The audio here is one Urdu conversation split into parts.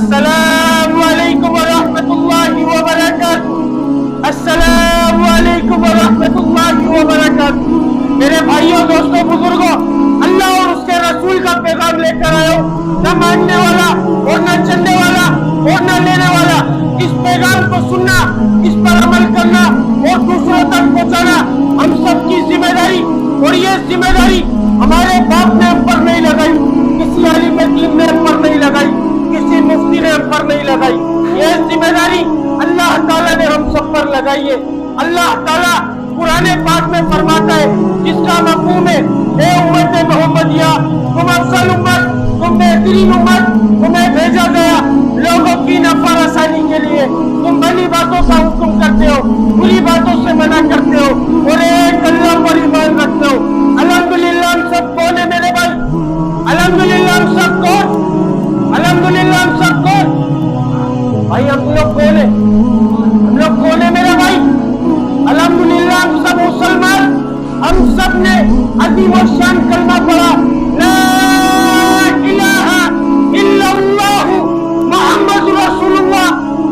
السلام علیکم ورحمۃ اللہ وبرکاتہ. السلام علیکم ورحمۃ اللہ وبرکاتہ. میرے بھائیوں، دوستوں، بزرگوں، اللہ اور اس کے رسول کا پیغام لے کر آئے ہو. نہ ماننے والا اور نہ چلنے والا اور نہ لینے والا. اس پیغام کو سننا، اس پر عمل کرنا اور دوسروں تک پہنچانا ہم سب کی ذمہ داری. اور یہ ذمہ داری ہمارے باپ نے ہم پر نہیں لگائی، کسی عالم دین نے ہم پر نہیں لگائی، کسی مفتی نے ہم پر نہیں لگائی. یہ ذمہ داری اللہ تعالیٰ نے ہم سب پر لگائی ہے. اللہ تعالیٰ قرآن پاک میں فرماتا ہے، جس کا مفہوم ہے، اے امت محمدیہ، تم افضل امت، تم بہترین امت، تمہیں بھیجا گیا لوگوں کی نفع رسانی کے لیے. تم بھلی باتوں کا حکم کرتے ہو، بری باتوں سے منع کرتے ہو اور ایک اللہ پر ایمان رکھتے ہو. الحمدللہ ہم سب کون ہیں میرے بھائی؟ الحمدللہ ہم سب کون؟ الحمدللہ ہم سب کون؟ بھائی ہم لوگ کون ہیں؟ ہم لوگ کون ہیں میرے بھائی؟ الحمدللہ ہم سب مسلمان. ہم سب نے عظیم و شان کلمہ پڑھا، لا الہ الا اللہ محمد رسول اللہ.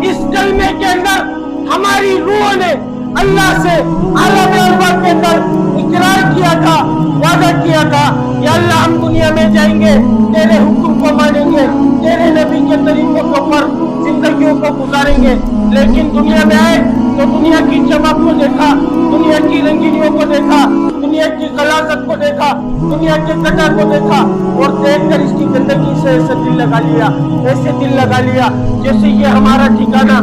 اس کلمے کے اندر ہماری روح نے اللہ سے عالم ارواح کے اندر اقرار کیا تھا، وعدہ کیا تھا کہ اللہ ہم دنیا میں جائیں گے، تیرے حکم کو مانیں گے، تیرے نبی کے طریقوں کے اوپر زندگیوں کو گزاریں گے. لیکن دنیا میں آئے تو دنیا کی چمک کو دیکھا، دنیا کی رنگینیوں کو دیکھا، دنیا کی غلاظت کو دیکھا، دنیا کے کٹر کو دیکھا اور دیکھ کر اس کی گندگی سے ایسے دل لگا لیا، ایسے دل لگا لیا جیسے یہ ہمارا ٹھکانہ،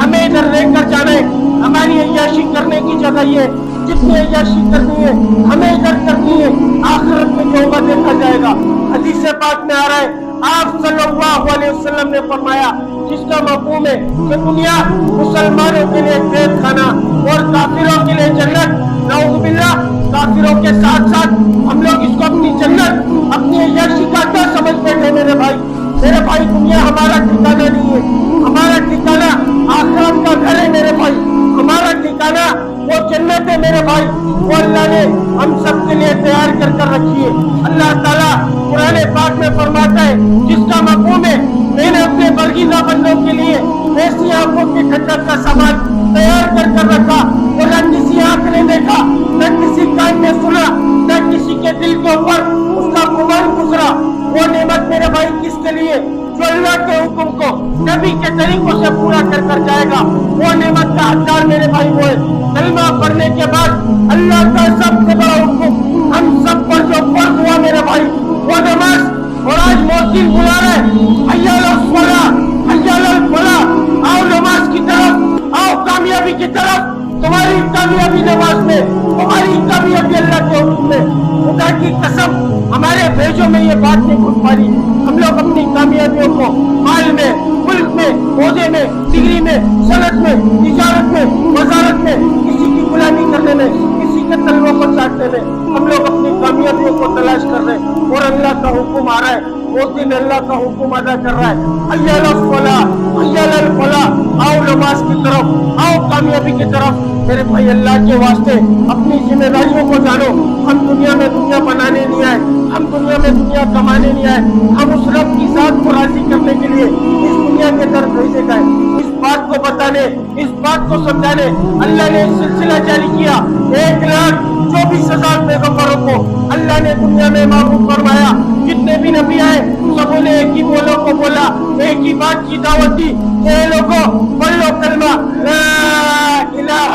ہمیں ادھر لے کر جانا ہے، ہماری عیاشی کرنے کی جگہ یہ. جتنی عیاشی کرنی ہے ہمیں ادھر کرنی ہے، آخرت میں جو ہوگا دیکھا جائے گا. حدیث پاک میں آ رہا ہے، آپ صلی اللہ علیہ وسلم نے فرمایا، جس کا مفہوم ہے کہ دنیا مسلمانوں کے لیے قید خانہ اور کافروں کے لیے جنت. نعوذ باللہ، کافروں کے ساتھ ساتھ ہم لوگ اس کو اپنی جنت، اپنی عیاشی کا کیا سمجھ بیٹھے میرے بھائی. میرے بھائی، دنیا ہمارا ٹھکانہ نہیں ہے، ہمارا ٹھکانہ آخرت کا گھر ہے میرے بھائی. ہمارا ٹھکانہ وہ جنت ہے میرے بھائی، وہ اللہ نے ہم سب کے لیے تیار کر کر رکھی ہے. اللہ تعالیٰ قرآن پاک میں فرماتا ہے، جس کا مفہوم ہے، میں نے اپنے برگزیدہ بندوں کے لیے ایسی آنکھوں کی ٹھنڈک کا سامان تیار کر کر رکھا اور نہ کسی آنکھ نے دیکھا، نہ کسی کان نے سنا، نہ کسی کے دل کے اوپر اس کا گمان گزرا. وہ نعمت میرے بھائی کس کے لیے؟ جو اللہ کے حکم کو نبی کے طریقوں سے پورا کر کر جائے گا. وہ نعمت کا حقدار میرے بھائی وہ ہے. کلمہ پڑھنے کے بعد اللہ کا سب سے بڑا حکم ہم سب پر جو فرض ہوا میرے بھائی، وہ نماز. اور آج مؤذن بلا رہا ہے، حی علی الصلاۃ، حی علی الفلاح، آؤ نماز کی طرف، آؤ کامیابی کی طرف. تمہاری کامیابی نماز میں، تمہاری کامیابی اللہ کے حکم میں. خدا کی قسم ہمارے بھیجوں میں یہ بات نہیں گھس پا رہی. ہم لوگ اپنی کامیابیوں کو مال میں، ملک میں، عہدے میں، ڈگری میں، صنعت میں، تجارت میں، وزارت میں، کسی کی غلامی کرنے میں، کسی کے تلووں کو چاٹنے میں ہم لوگ اپنی کامیابیوں کو تلاش کر رہے ہیں. اور اللہ کا حکم آ رہا ہے، وہ دن اللہ کا حکم ادا کر رہا ہے، حی علی الصلاۃ، حی علی الفلاح، آؤ نماز کی طرف، آؤ کامیابی کی طرف. میرے بھائی، اللہ کے واسطے اپنی ذمہ داریوں کو جانو. ہم دنیا میں دنیا بنانے نہیں آئے، ہم دنیا میں دنیا کمانے نہیں آئے. ہم اس رب کی ذات کو راضی کرنے کے لیے اس دنیا کے در بھیجے گئے. اس بات کو بتانے، اس بات کو سمجھانے اللہ نے سلسلہ جاری کیا. 1,24,000 پیغمبروں کو اللہ نے دنیا میں معروف فرمایا. جتنے بھی نبی آئے سبوں نے ایک ہی بولوں کو بولا، ایک ہی بات کی دعوت دی کہ اے لوگوں، پڑھ لو کلمہ لا الہ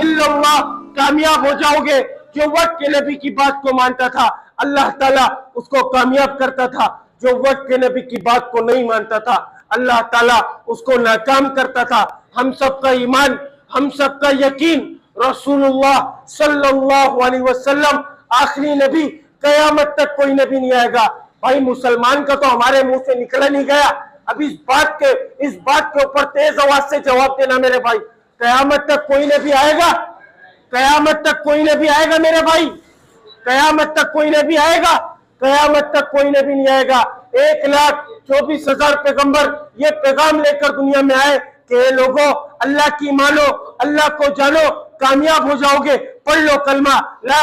الا اللہ، کامیاب ہو جاؤ گے. جو وقت کے نبی کی بات کو مانتا تھا اللہ تعالیٰ اس کو کامیاب کرتا تھا. جو وقت کے نبی کی بات کو نہیں مانتا تھا اللہ تعالیٰ اس کو ناکام کرتا تھا. ہم سب کا ایمان، ہم سب کا یقین، رسول اللہ صلی اللہ علیہ وسلم آخری نبی، قیامت تک کوئی نبی نہیں آئے گا. بھائی مسلمان کا تو ہمارے منہ سے نکلا نہیں گیا. اب اس بات کے اوپر تیز آواز سے جواب دینا میرے بھائی. قیامت تک کوئی نبی آئے گا؟ قیامت تک کوئی نبی آئے گا میرے بھائی؟ قیامت تک کوئی نبی آئے گا؟ قیامت تک کوئی نبی نہیں آئے گا. 1,24,000 پیغمبر یہ پیغام لے کر دنیا میں آئے کہ اے لوگوں، اللہ کی مانو، اللہ کو جانو، کامیاب ہو جاؤ گے. پڑھ لو کلمہ لا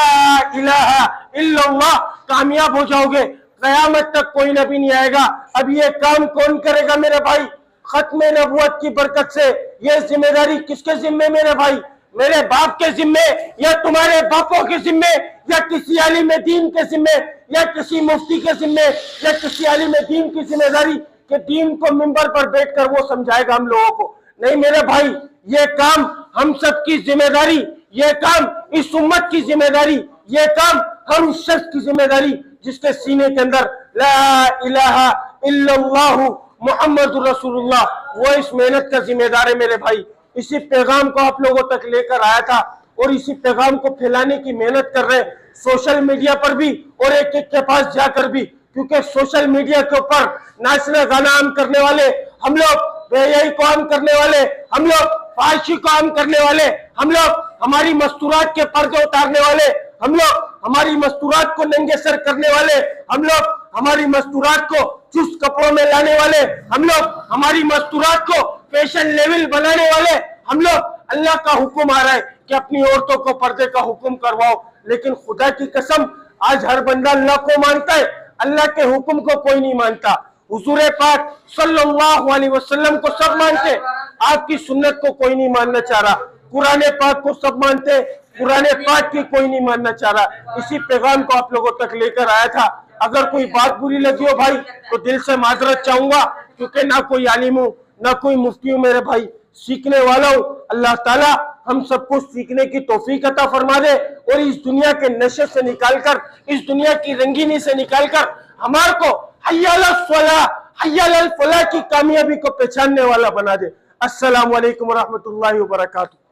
الہ الا اللہ، کامیاب ہو جاؤ گے. قیامت تک کوئی نبی نہیں آئے گا. اب یہ کام کون کرے گا میرے بھائی؟ ختم نبوت کی برکت سے یہ ذمہ داری کس کے ذمے میرے بھائی؟ میرے باپ کے ذمے یا تمہارے باپوں کے ذمے یا کسی عالم دین کے ذمے یا کسی مفتی کے ذمے یا کسی عالم دین کی ذمہ داری کہ دین کو منبر پر بیٹھ کر وہ سمجھائے گا ہم لوگوں کو؟ نہیں میرے بھائی، یہ کام ہم سب کی ذمہ داری، یہ کام اس امت کی ذمہ داری، یہ کام ہر اس شخص کی ذمہ داری جس کے سینے کے اندر لا الہ الا اللہ محمد رسول اللہ، وہ اس محنت کا ذمہ دار ہے میرے بھائی۔ اسی پیغام کو آپ لوگوں تک لے کر آیا تھا اور اسی پیغام کو پھیلانے کی محنت کر رہے ہیں، سوشل میڈیا پر بھی اور ایک ایک کے پاس جا کر بھی، کیونکہ سوشل میڈیا کے اوپر ناچنا گانا عام کرنے والے ہم لوگ، بے حیائی کو عام کرنے والے ہم لوگ، فحاشی کو عام کرنے والے ہم لوگ، ہماری مستورات کے پردے اتارنے والے ہم لوگ، ہماری مستورات کو ننگے سر کرنے والے ہم لوگ، ہماری مستورات کو چست کپڑوں میں لانے والے ہم لوگ، ہماری مستورات کو فیشن لیول بنانے والے ہم لوگ۔ اللہ کا حکم آ رہا ہے کہ اپنی عورتوں کو پردے کا حکم کرواؤ، لیکن خدا کی قسم آج ہر بندہ اللہ کو مانتا ہے، اللہ کے حکم کو کوئی نہیں مانتا۔ حضور پاک صلی اللہ علیہ وسلم کو سب مانتے، آپ کی سنت کو کوئی نہیں ماننا چاہ رہا، قرآن پاک کو سب مانتے، قرآن پاک کی کوئی نہیں ماننا چاہ رہا۔ اسی پیغام کو آپ لوگوں تک لے کر آیا تھا۔ اگر کوئی بات بری لگی ہو بھائی تو دل سے معذرت چاہوں گا، کیونکہ نہ کوئی عالم ہوں نہ کوئی مفتی ہوں میرے بھائی، سیکھنے والا ہوں۔ اللہ تعالیٰ ہم سب کو سیکھنے کی توفیق عطا فرما دے اور اس دنیا کے نشے سے نکال کر، اس دنیا کی رنگینی سے نکال کر ہمارے کو حی علی الصلاۃ حی علی الفلاح کی کامیابی کو پہچاننے والا بنا دے۔ السلام علیکم ورحمۃ اللہ وبرکاتہ۔